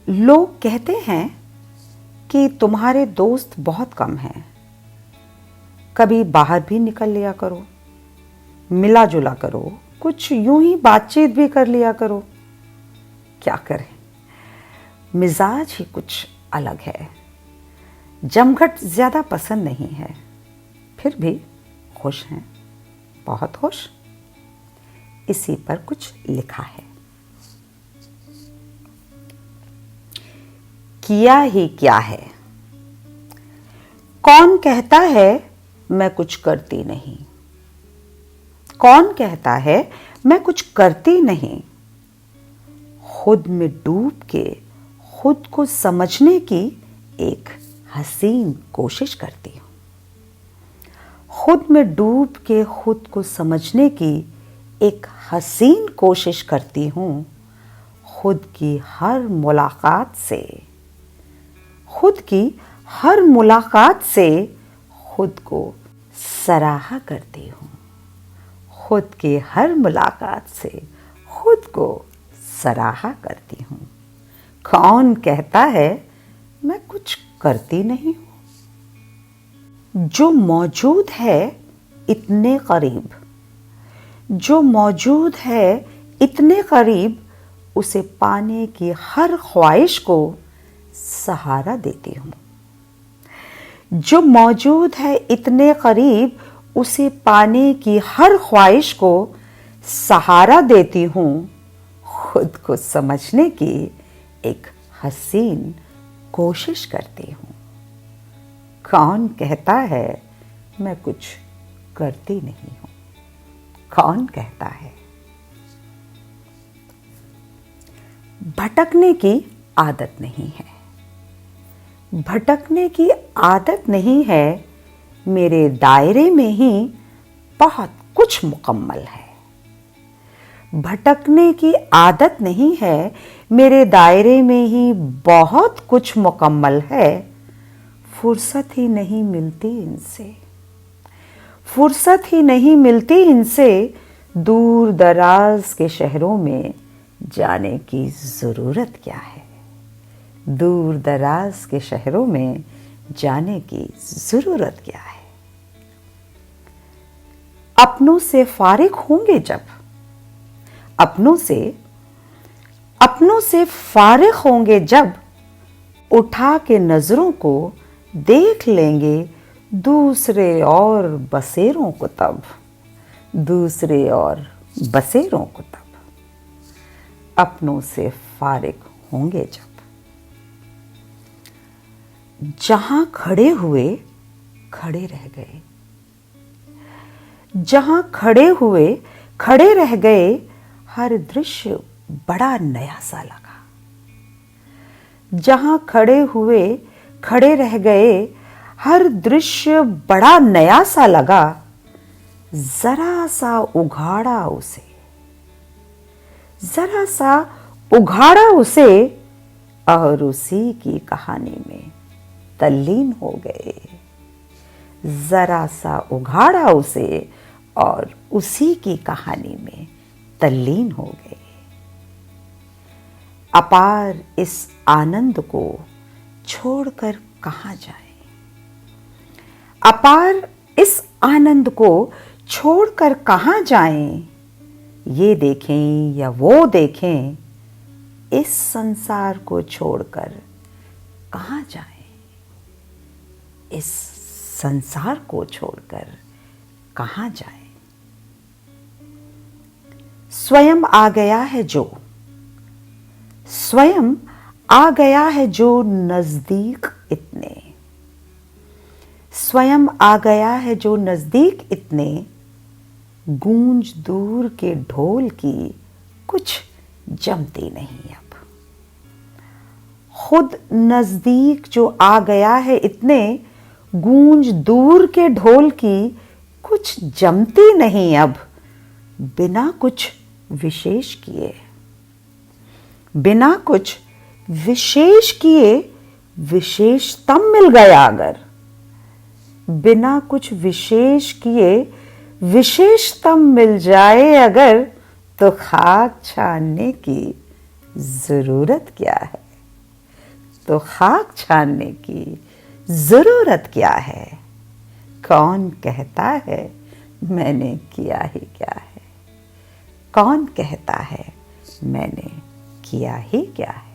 लोग कहते हैं कि तुम्हारे दोस्त बहुत कम हैं, कभी बाहर भी निकल लिया करो, मिला जुला करो, कुछ यूं ही बातचीत भी कर लिया करो। क्या करें, मिजाज ही कुछ अलग है। जमघट ज्यादा पसंद नहीं है, फिर भी खुश हैं, बहुत खुश। इसी पर कुछ लिखा है। किया ही क्या है। कौन कहता है मैं कुछ करती नहीं, कौन कहता है मैं कुछ करती नहीं। खुद में डूब के खुद को समझने की एक हसीन कोशिश करती हूँ। खुद में डूब के खुद को समझने की एक हसीन कोशिश करती हूँ। खुद की हर मुलाकात से, खुद की हर मुलाकात से खुद को सराहा करती हूँ। खुद की हर मुलाकात से खुद को सराहा करती हूँ। कौन कहता है मैं कुछ करती नहीं हूँ। जो मौजूद है इतने करीब, जो मौजूद है इतने करीब, उसे पाने की हर ख्वाहिश को सहारा देती हूँ। जो मौजूद है इतने करीब, उसे पाने की हर ख्वाहिश को सहारा देती हूँ। खुद को समझने की एक हसीन कोशिश करती हूँ। कौन कहता है मैं कुछ करती नहीं हूँ। कौन कहता है। भटकने की आदत नहीं है, भटकने की आदत नहीं है। मेरे दायरे में ही बहुत कुछ मुकम्मल है। भटकने की आदत नहीं है, मेरे दायरे में ही बहुत कुछ मुकम्मल है। फुर्सत ही नहीं मिलती इनसे, फुर्सत ही नहीं मिलती इनसे। दूर दराज के शहरों में जाने की ज़रूरत क्या है। दूर दराज के शहरों में जाने की ज़रूरत क्या है। अपनों से फारिग होंगे जब, अपनों से फारिग होंगे जब, उठा के नजरों को देख लेंगे दूसरे और बसेरों को तब, दूसरे और बसेरों को तब। अपनों से फारिग होंगे जब। जहां खड़े हुए खड़े रह गए, जहां खड़े हुए खड़े रह गए, हर दृश्य बड़ा नया सा लगा। जहां खड़े हुए खड़े रह गए, हर दृश्य बड़ा नया सा लगा। जरा सा उघाड़ा उसे, जरा सा उघाड़ा उसे, और उसी की कहानी में तल्लीन हो गए। जरा सा उघाड़ा उसे और उसी की कहानी में तल्लीन हो गए। अपार इस आनंद को छोड़कर कहाँ जाएं? अपार इस आनंद को छोड़कर कहाँ जाएं? ये देखें या वो देखें, इस संसार को छोड़कर कहाँ जाएं? इस संसार को छोड़कर कहाँ जाएं? स्वयं आ गया है जो, स्वयं आ गया है जो नजदीक इतने, स्वयं आ गया है जो नजदीक इतने। गूंज दूर के ढोल की कुछ जमती नहीं अब। खुद नजदीक जो आ गया है इतने, गूंज दूर के ढोल की कुछ जमती नहीं अब। बिना कुछ विशेष किए, बिना कुछ विशेष किए, विशेषतम मिल गया अगर। बिना कुछ विशेष किए, विशेषतम मिल जाए अगर, तो खाक छानने की जरूरत क्या है। तो खाक छानने की जरूरत क्या है? कौन कहता है मैंने किया ही क्या है? कौन कहता है मैंने किया ही क्या है?